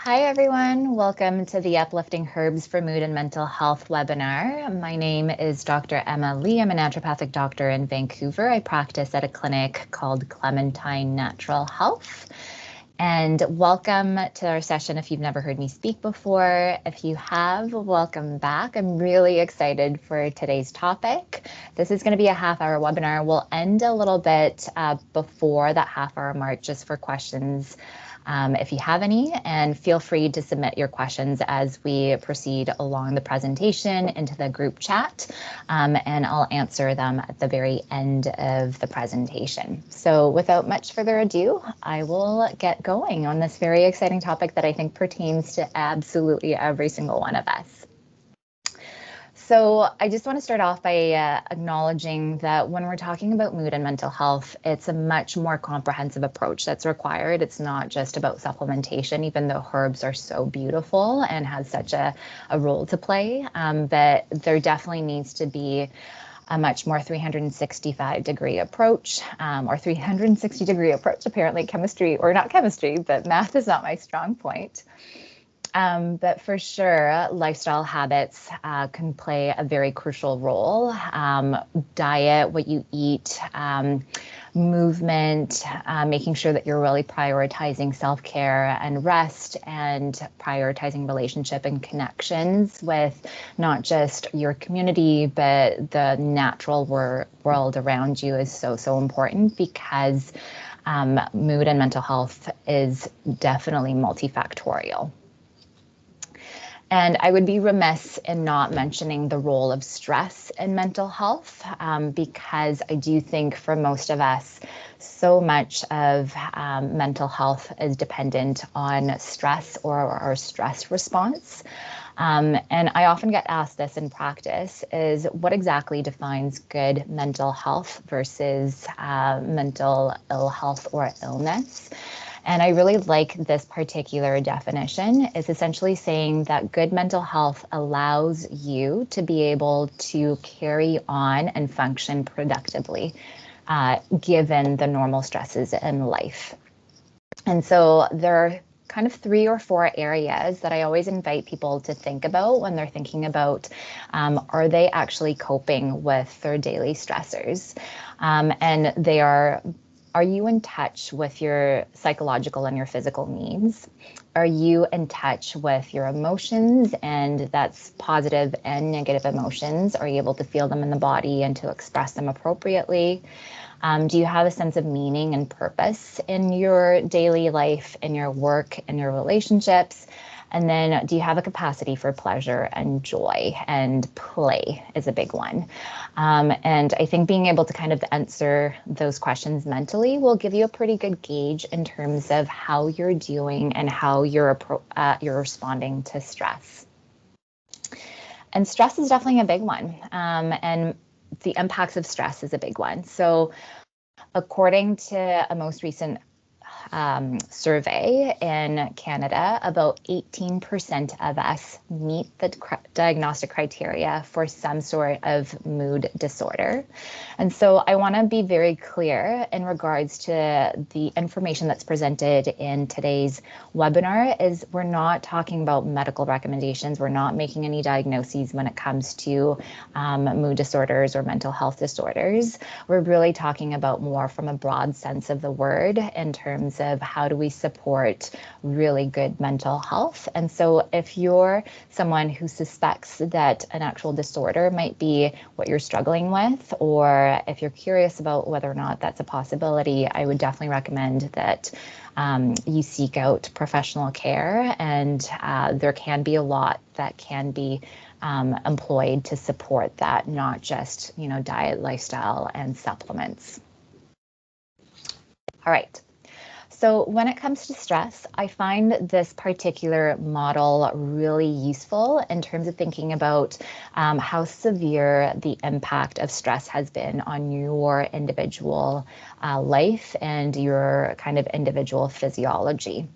Hi, everyone. Welcome to the Uplifting Herbs for Mood and Mental Health webinar. My name is Dr. Emma Lee. I'm a naturopathic doctor in Vancouver. I practice at a clinic called Clementine Natural Health. And welcome to our session if you've never heard me speak before. If you have, welcome back. I'm really excited for today's topic. This is going to be a half-hour webinar. We'll end a little bit before that half-hour mark just for questions if you have any, and feel free to submit your questions as we proceed along the presentation into the group chat, and I'll answer them at the very end of the presentation. So without much further ado, I will get going on this very exciting topic that I think pertains to absolutely every single one of us. So I just want to start off by acknowledging that when we're talking about mood and mental health, it's a much more comprehensive approach that's required. It's not just about supplementation, even though herbs are so beautiful and has such a role to play, but there definitely needs to be a much more 365-degree approach, or 360-degree approach, apparently chemistry, or not chemistry, but math is not my strong point. But for sure, lifestyle habits can play a very crucial role. Diet, what you eat, movement, making sure that you're really prioritizing self-care and rest, and prioritizing relationship and connections with not just your community, but the natural world around you is so important, because mood and mental health is definitely multifactorial. And I would be remiss in not mentioning the role of stress in mental health, because I do think for most of us, so much of mental health is dependent on stress or our stress response. And I often get asked this in practice, is what exactly defines good mental health versus mental ill health or illness? And I really like this particular definition. It's essentially saying that good mental health allows you to be able to carry on and function productively, given the normal stresses in life. And so there are kind of 3 or 4 areas that I always invite people to think about when they're thinking about, are they actually coping with their daily stressors? And they are you in touch with your psychological and your physical needs? Are you in touch with your emotions, and that's positive and negative emotions? Are you able to feel them in the body and to express them appropriately? Do you have a sense of meaning and purpose in your daily life, in your work, in your relationships? And then do you have a capacity for pleasure and joy? And play is a big one. And I think being able to kind of answer those questions mentally will give you a pretty good gauge in terms of how you're doing and how you're responding to stress. And stress is definitely a big one. And the impacts of stress is a big one. So according to a most recent survey in Canada, about 18% of us meet the diagnostic criteria for some sort of mood disorder. And so I want to be very clear in regards to the information that's presented in today's webinar. Is we're not talking about medical recommendations. We're not making any diagnoses when it comes to mood disorders or mental health disorders. We're really talking about more from a broad sense of the word in terms of how do we support really good mental health. And so if you're someone who suspects that an actual disorder might be what you're struggling with, or if you're curious about whether or not that's a possibility, I would definitely recommend that you seek out professional care. And there can be a lot that can be employed to support that, not just, diet, lifestyle, and supplements. All right. So when it comes to stress, I find this particular model really useful in terms of thinking about how severe the impact of stress has been on your individual life and your kind of individual physiology.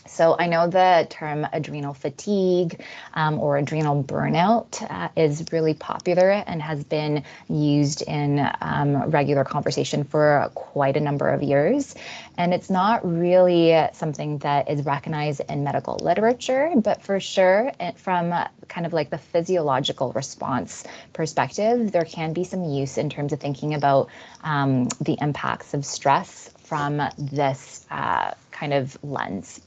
So I know the term adrenal fatigue or adrenal burnout is really popular and has been used in regular conversation for quite a number of years. And it's not really something that is recognized in medical literature, but for sure, from kind of like the physiological response perspective, there can be some use in terms of thinking about the impacts of stress from this kind of lens.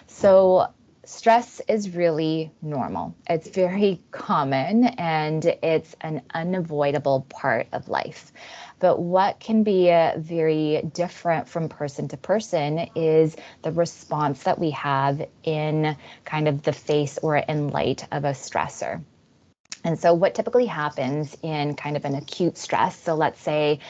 So stress is really normal. It's very common and it's an unavoidable part of life. But what can be very different from person to person is the response that we have in kind of the face or in light of a stressor. And so what typically happens in kind of an acute stress, so let's say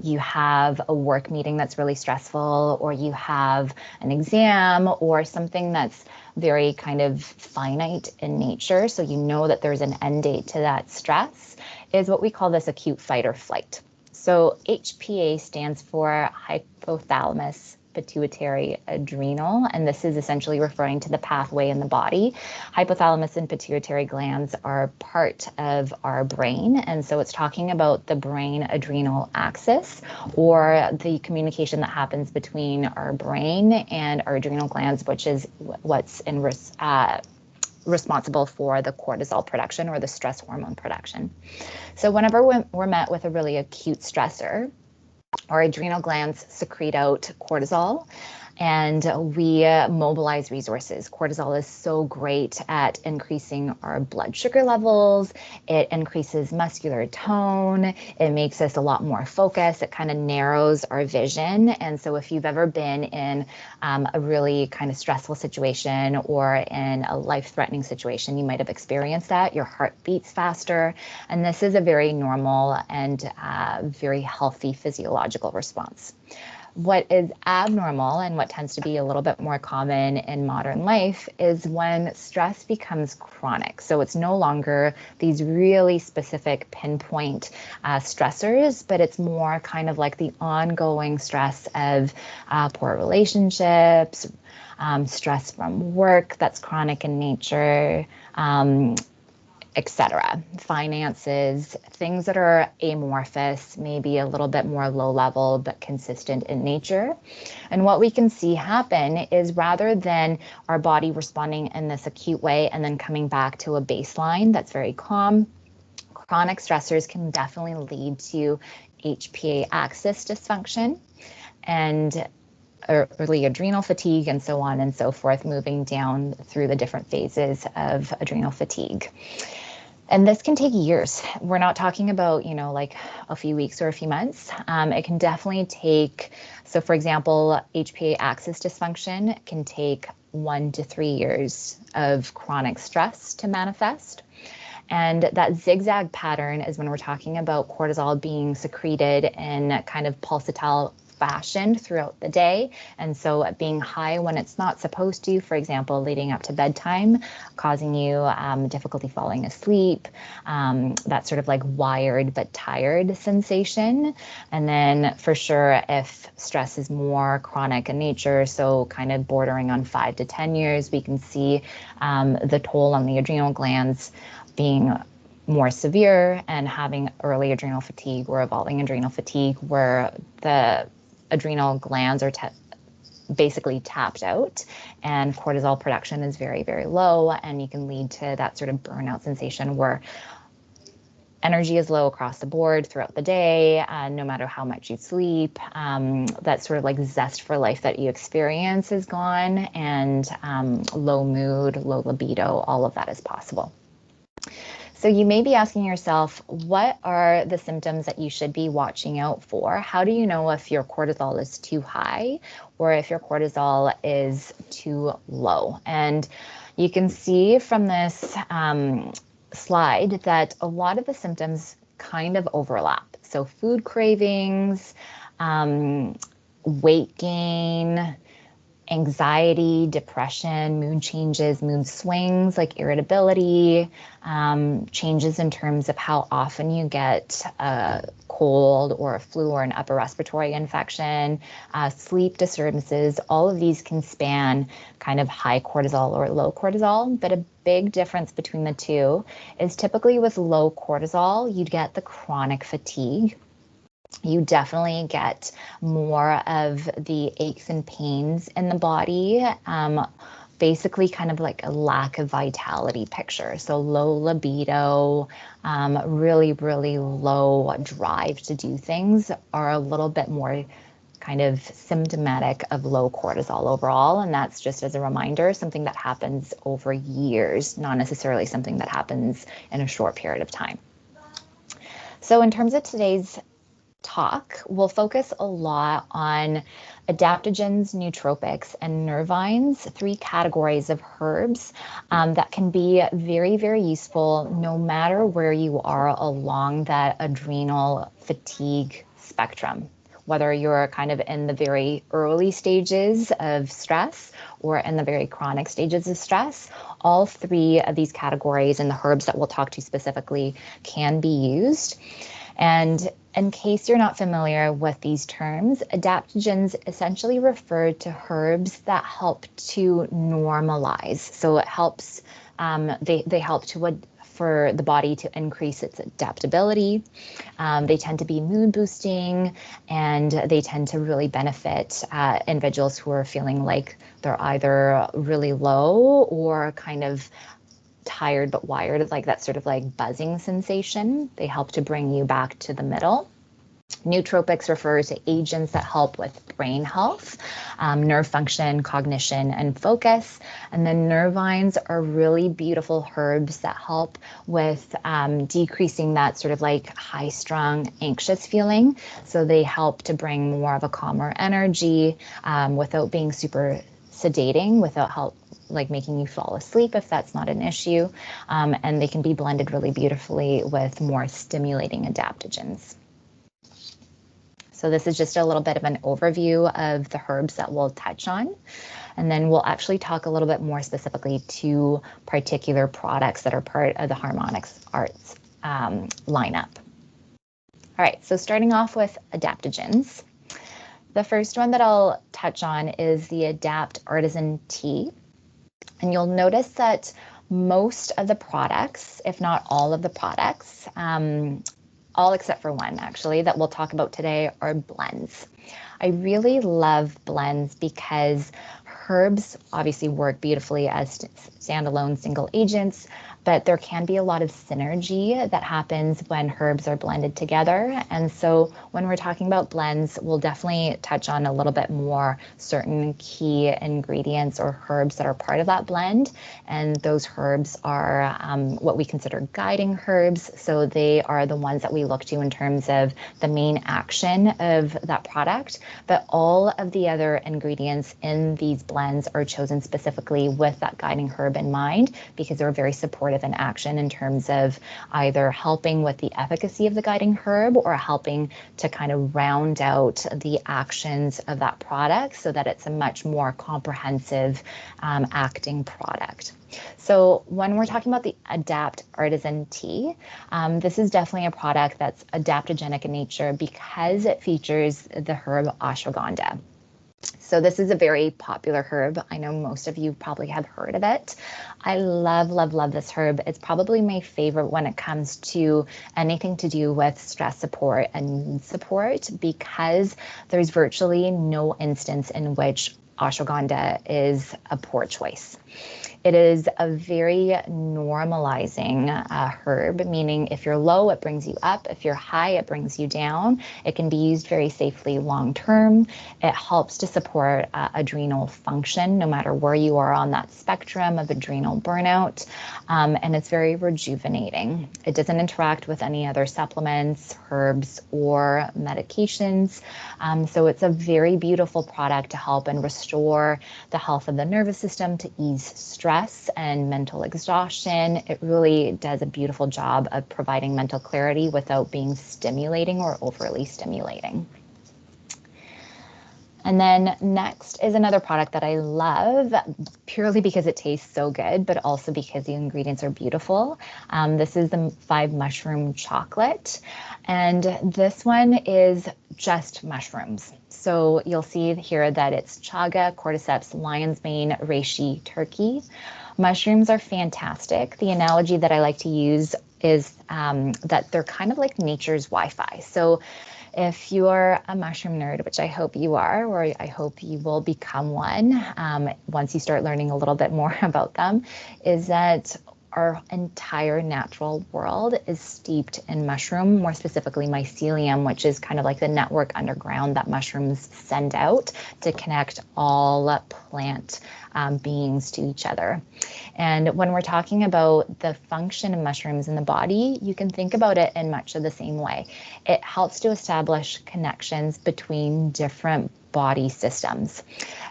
you have a work meeting that's really stressful, or you have an exam or something that's very kind of finite in nature, so you know that there's an end date to that stress, is what we call this acute fight or flight. So HPA stands for hypothalamus pituitary adrenal, and this is essentially referring to the pathway in the body. Hypothalamus and pituitary glands are part of our brain, and so it's talking about the brain adrenal axis, or the communication that happens between our brain and our adrenal glands, which is what's responsible for the cortisol production or the stress hormone production. So whenever we're met with a really acute stressor, our adrenal glands secrete out cortisol and we mobilize resources. Cortisol is so great at increasing our blood sugar levels. It increases muscular tone. It makes us a lot more focused. It kind of narrows our vision. And so if you've ever been in a really kind of stressful situation or in a life-threatening situation, you might have experienced that. Your heart beats faster. And this is a very normal and very healthy physiological response. What is abnormal and what tends to be a little bit more common in modern life is when stress becomes chronic. So it's no longer these really specific pinpoint stressors, but it's more kind of like the ongoing stress of poor relationships, stress from work that's chronic in nature, etc. Finances, things that are amorphous, maybe a little bit more low level, but consistent in nature. And what we can see happen is rather than our body responding in this acute way and then coming back to a baseline that's very calm, chronic stressors can definitely lead to HPA axis dysfunction and early adrenal fatigue and so on and so forth, moving down through the different phases of adrenal fatigue. And this can take years. We're not talking about, like a few weeks or a few months. It can definitely take, so for example, HPA axis dysfunction can take 1 to 3 years of chronic stress to manifest. And that zigzag pattern is when we're talking about cortisol being secreted in kind of pulsatile fashion throughout the day. And so being high when it's not supposed to, for example, leading up to bedtime, causing you difficulty falling asleep, that sort of like wired but tired sensation. And then for sure, if stress is more chronic in nature, so kind of bordering on 5 to 10 years, we can see the toll on the adrenal glands being more severe and having early adrenal fatigue or evolving adrenal fatigue, where the adrenal glands are basically tapped out and cortisol production is very, very low, and you can lead to that sort of burnout sensation where energy is low across the board throughout the day, no matter how much you sleep. That sort of like zest for life that you experience is gone, and low mood, low libido, all of that is possible. So you may be asking yourself, what are the symptoms that you should be watching out for? How do you know if your cortisol is too high or if your cortisol is too low? And you can see from this slide that a lot of the symptoms kind of overlap. So food cravings, weight gain, anxiety, depression, mood changes, mood swings like irritability, changes in terms of how often you get a cold or a flu or an upper respiratory infection, sleep disturbances. All of these can span kind of high cortisol or low cortisol, but a big difference between the two is typically with low cortisol, you'd get the chronic fatigue. You definitely get more of the aches and pains in the body, basically kind of like a lack of vitality picture. So low libido, really, really low drive to do things are a little bit more kind of symptomatic of low cortisol overall. And that's just as a reminder, something that happens over years, not necessarily something that happens in a short period of time. So in terms of today's talk, we'll focus a lot on adaptogens, nootropics, and nervines, 3 categories of herbs that can be very, very useful no matter where you are along that adrenal fatigue spectrum. Whether you're kind of in the very early stages of stress or in the very chronic stages of stress, all 3 of these categories and the herbs that we'll talk to specifically can be used. And in case you're not familiar with these terms, adaptogens essentially refer to herbs that help to normalize. So it helps, they help for the body to increase its adaptability. They tend to be mood boosting, and they tend to really benefit individuals who are feeling like they're either really low or kind of tired but wired, like that sort of like buzzing sensation. They help to bring you back to the middle. Nootropics refer to agents that help with brain health, nerve function, cognition, and focus. And then nervines are really beautiful herbs that help with decreasing that sort of like high-strung, anxious feeling. So they help to bring more of a calmer energy without being super sedating, without help like making you fall asleep if that's not an issue. And they can be blended really beautifully with more stimulating adaptogens. So this is just a little bit of an overview of the herbs that we'll touch on. And then we'll actually talk a little bit more specifically to particular products that are part of the Harmonics Arts lineup. All right, so starting off with adaptogens. The first one that I'll touch on is the Adapt Artisan Tea. And you'll notice that most of the products, if not all of the products, all except for one actually, that we'll talk about today are blends. I really love blends because herbs obviously work beautifully as standalone single agents, but there can be a lot of synergy that happens when herbs are blended together. And so when we're talking about blends, we'll definitely touch on a little bit more certain key ingredients or herbs that are part of that blend. And those herbs are what we consider guiding herbs. So they are the ones that we look to in terms of the main action of that product. But all of the other ingredients in these blends are chosen specifically with that guiding herb in mind, because they're very supportive in action in terms of either helping with the efficacy of the guiding herb or helping to kind of round out the actions of that product so that it's a much more comprehensive acting product. So when we're talking about the Adapt Artisan Tea, this is definitely a product that's adaptogenic in nature because it features the herb ashwagandha. So this is a very popular herb. I know most of you probably have heard of it. I love, love, love this herb. It's probably my favorite when it comes to anything to do with stress support and mood support, because there's virtually no instance in which ashwagandha is a poor choice. It is a very normalizing herb, meaning if you're low, it brings you up. If you're high, it brings you down. It can be used very safely long term. It helps to support adrenal function, no matter where you are on that spectrum of adrenal burnout. And it's very rejuvenating. It doesn't interact with any other supplements, herbs, or medications. So it's a very beautiful product to help and restore the health of the nervous system, to ease stress and mental exhaustion. It really does a beautiful job of providing mental clarity without being stimulating or overly stimulating. And then next is another product that I love purely because it tastes so good, but also because the ingredients are beautiful. This is the 5 mushroom chocolate. And this one is just mushrooms. So you'll see here that it's chaga, cordyceps, lion's mane, reishi, turkey. Mushrooms are fantastic. The analogy that I like to use is that they're kind of like nature's Wi-Fi. So if you're a mushroom nerd, which I hope you are, or I hope you will become one once you start learning a little bit more about them, is that our entire natural world is steeped in mushroom, more specifically mycelium, which is kind of like the network underground that mushrooms send out to connect all plant beings to each other. And when we're talking about the function of mushrooms in the body, you can think about it in much of the same way. It helps to establish connections between different body systems.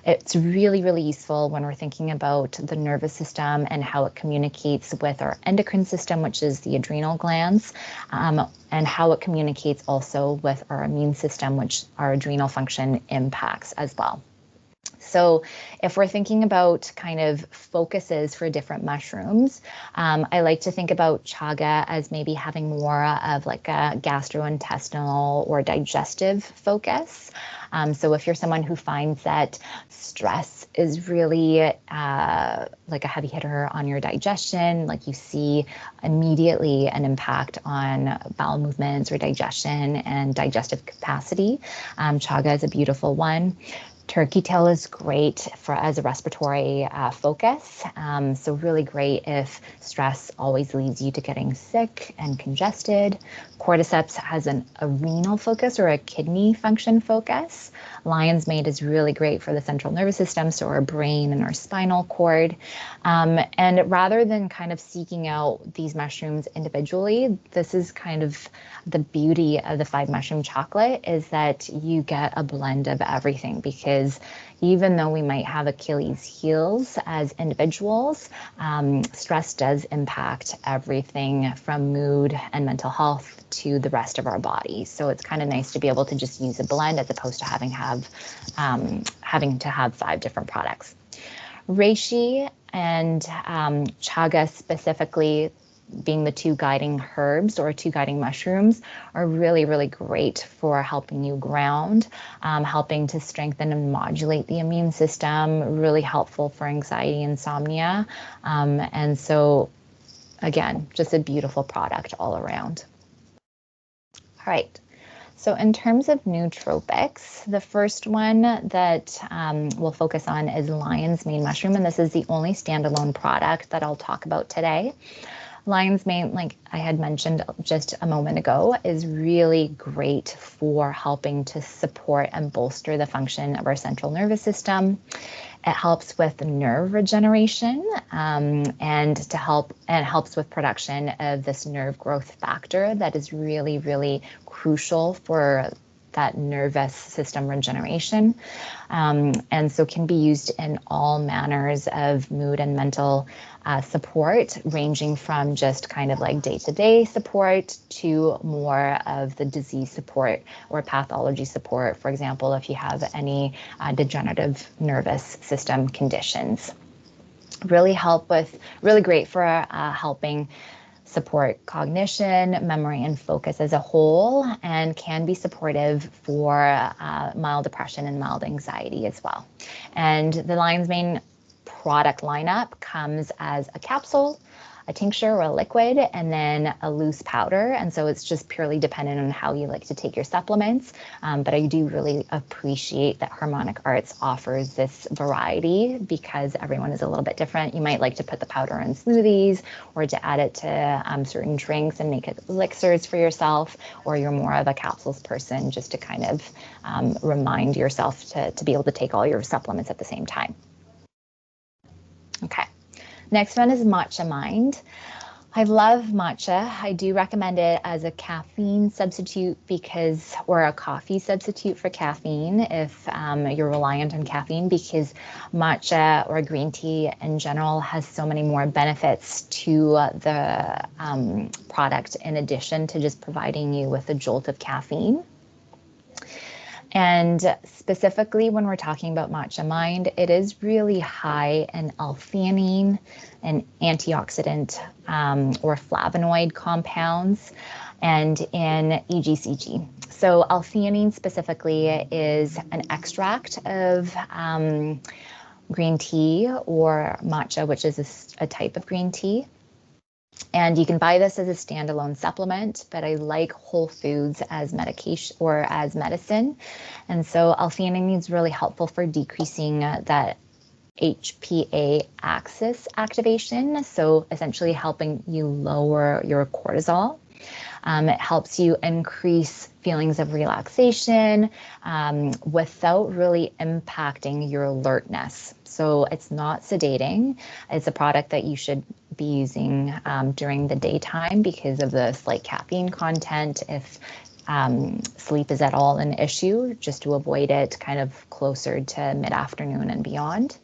It's really, really useful when we're thinking about the nervous system and how it communicates with our endocrine system, which is the adrenal glands, and how it communicates also with our immune system, which our adrenal function impacts as well. So if we're thinking about kind of focuses for different mushrooms, I like to think about chaga as maybe having more of like a gastrointestinal or digestive focus. So if you're someone who finds that stress is really like a heavy hitter on your digestion, like you see immediately an impact on bowel movements or digestion and digestive capacity, chaga is a beautiful one. Turkey tail is great for as a respiratory focus. So really great if stress always leads you to getting sick and congested. Cordyceps has a renal focus or a kidney function focus. Lion's mane is really great for the central nervous system, so our brain and our spinal cord. And rather than kind of seeking out these mushrooms individually, this is kind of the beauty of the 5 mushroom chocolate, is that you get a blend of everything, because even though we might have Achilles heels as individuals, stress does impact everything from mood and mental health to the rest of our body. So it's kind of nice to be able to just use a blend as opposed to having to have 5 different products. Reishi and chaga specifically, being the 2 guiding herbs or 2 guiding mushrooms, are really, really great for helping you ground, helping to strengthen and modulate the immune system, really helpful for anxiety, insomnia. And so, again, just a beautiful product all around. All right. So in terms of nootropics, the first one that we'll focus on is lion's mane mushroom, and this is the only standalone product that I'll talk about today. Lion's mane, like I had mentioned just a moment ago, is really great for helping to support and bolster the function of our central nervous system. It helps with nerve regeneration and helps with production of this nerve growth factor that is really, really crucial for that nervous system regeneration. And so can be used in all manners of mood and mental support, ranging from just kind of like day-to-day support to more of the disease support or pathology support. For example, if you have any degenerative nervous system conditions. Really great for helping support cognition, memory, and focus as a whole, and can be supportive for mild depression and mild anxiety as well. And the lion's mane product lineup comes as a capsule, a tincture or a liquid, and then a loose powder. And so it's just purely dependent on how you like to take your supplements. But I do really appreciate that Harmonic Arts offers this variety because everyone is a little bit different. You might like to put the powder in smoothies or to add it to certain drinks and make it elixirs for yourself, or you're more of a capsules person just to kind of remind yourself to be able to take all your supplements at the same time. Okay. Next one is Matcha Mind. I love matcha. I do recommend it as a caffeine substitute or a coffee substitute for caffeine if you're reliant on caffeine, because matcha or green tea in general has so many more benefits to the product in addition to just providing you with a jolt of caffeine. And specifically when we're talking about matcha mind, it is really high in L-theanine and antioxidant or flavonoid compounds, and in EGCG. So L-theanine specifically is an extract of green tea or matcha, which is a type of green tea. And you can buy this as a standalone supplement, but I like whole foods as medication or as medicine. And so L-theanine is really helpful for decreasing that HPA axis activation. So essentially helping you lower your cortisol. It helps you increase feelings of relaxation without really impacting your alertness. So it's not sedating. It's a product that you should be using during the daytime because of the slight caffeine content. If sleep is at all an issue, just to avoid it kind of closer to mid-afternoon and beyond.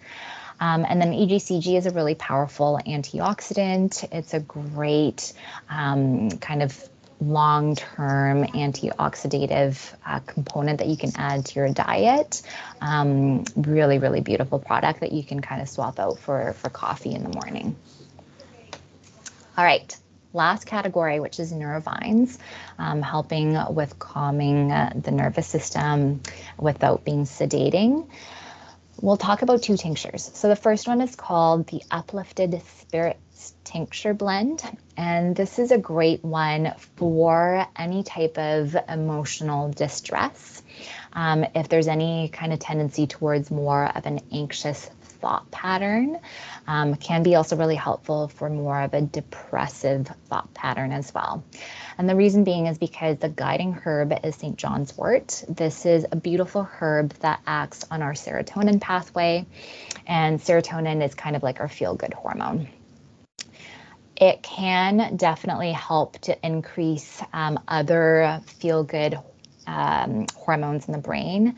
And then EGCG is a really powerful antioxidant. It's a great kind of long-term antioxidative component that you can add to your diet. Really, really beautiful product that you can kind of swap out for coffee in the morning. All right, last category, which is nervines, helping with calming the nervous system without being sedating. We'll talk about two tinctures. So the first one is called the Uplifted Spirits Tincture Blend. And this is a great one for any type of emotional distress. If there's any kind of tendency towards more of an anxious thought pattern, can be also really helpful for more of a depressive thought pattern as well. And the reason being is because the guiding herb is St. John's wort. This is a beautiful herb that acts on our serotonin pathway, and serotonin is kind of like our feel-good hormone. It can definitely help to increase other feel-good hormones in the brain,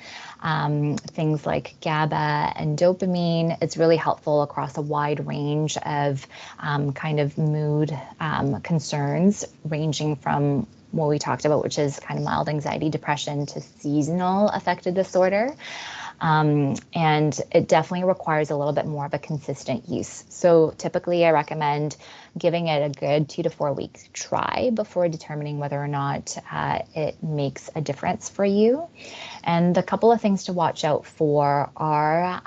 things like GABA and dopamine. It's really helpful across a wide range of kind of mood concerns, ranging from what we talked about, which is kind of mild anxiety, depression, to seasonal affective disorder. And it definitely requires a little bit more of a consistent use. So typically I recommend giving it a good 2 to 4 week try before determining whether or not it makes a difference for you. And the couple of things to watch out for are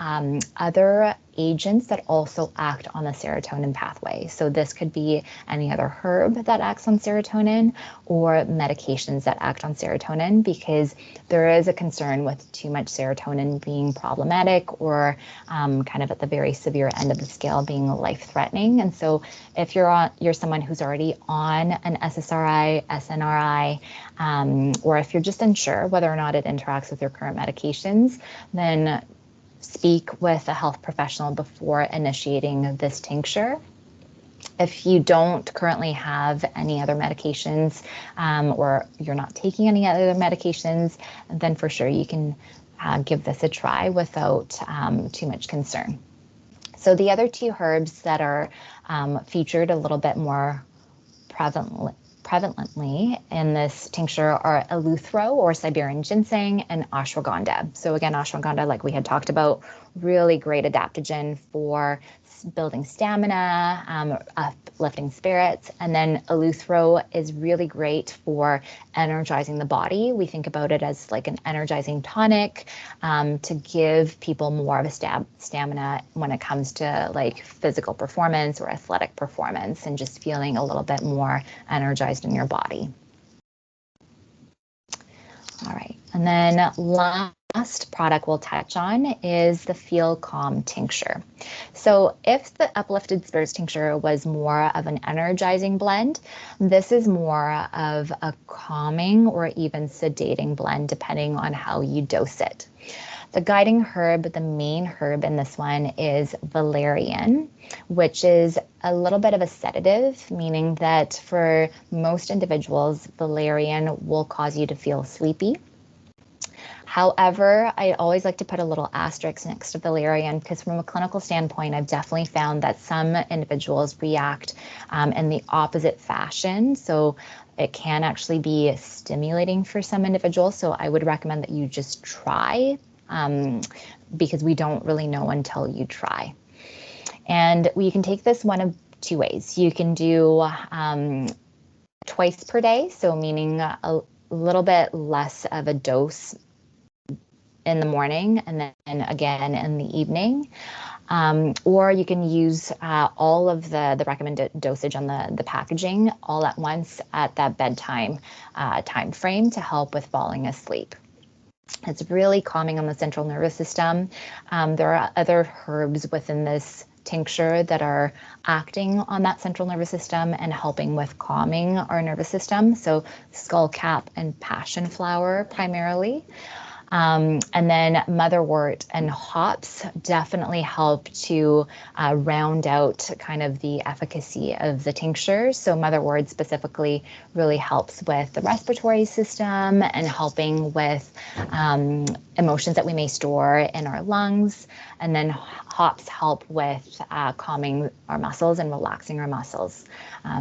other agents that also act on the serotonin pathway. So this could be any other herb that acts on serotonin or medications that act on serotonin, because there is a concern with too much serotonin being problematic or kind of at the very severe end of the scale being life-threatening. And so if you're someone who's already on an SSRI, SNRI, or if you're just unsure whether or not it interacts with your current medications, then speak with a health professional before initiating this tincture. If you don't currently have any other medications or you're not taking any other medications, then for sure you can give this a try without too much concern. So the other two herbs that are featured a little bit more prevalently in this tincture are eleuthero or Siberian ginseng and ashwagandha. So again, ashwagandha, like we had talked about, really great adaptogen for building stamina, uplifting spirits. And then eleuthero is really great for energizing the body. We think about it as like an energizing tonic to give people more of a stamina when it comes to like physical performance or athletic performance, and just feeling a little bit more energized in your body. All right, and then last product we'll touch on is the Feel Calm tincture. So if the Uplifted Spirits tincture was more of an energizing blend, this is more of a calming or even sedating blend, depending on how you dose it. The guiding herb, the main herb in this one, is valerian, which is a little bit of a sedative, meaning that for most individuals, valerian will cause you to feel sleepy. However, I always like to put a little asterisk next to valerian because from a clinical standpoint, I've definitely found that some individuals react in the opposite fashion. So it can actually be stimulating for some individuals. So I would recommend that you just try because we don't really know until you try. And you can take this one of two ways. You can do twice per day, so meaning a little bit less of a dose in the morning and then again in the evening. Or you can use all of the recommended dosage on the packaging all at once at that bedtime time frame to help with falling asleep. It's really calming on the central nervous system. There are other herbs within this tincture that are acting on that central nervous system and helping with calming our nervous system. So skullcap and passion flower primarily. And then motherwort and hops definitely help to round out kind of the efficacy of the tincture. So motherwort specifically really helps with the respiratory system and helping with emotions that we may store in our lungs. And then hops help with calming our muscles and relaxing our muscles.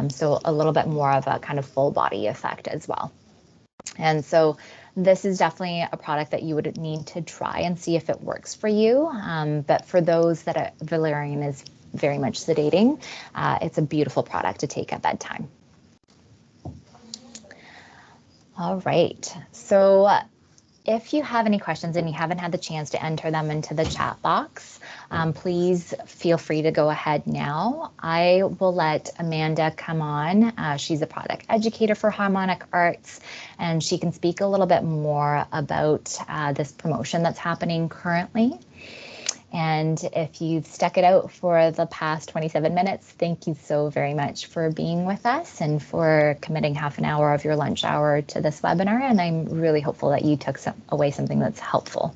So a little bit more of a kind of full body effect as well. And so this is definitely a product that you would need to try and see if it works for you. But for those that valerian is very much sedating, it's a beautiful product to take at bedtime. All right. So if you have any questions and you haven't had the chance to enter them into the chat box, please feel free to go ahead now. I will let Amanda come on. She's a product educator for Harmonic Arts, and she can speak a little bit more about this promotion that's happening currently. And if you've stuck it out for the past 27 minutes, thank you so very much for being with us and for committing half an hour of your lunch hour to this webinar. And I'm really hopeful that you took away something that's helpful.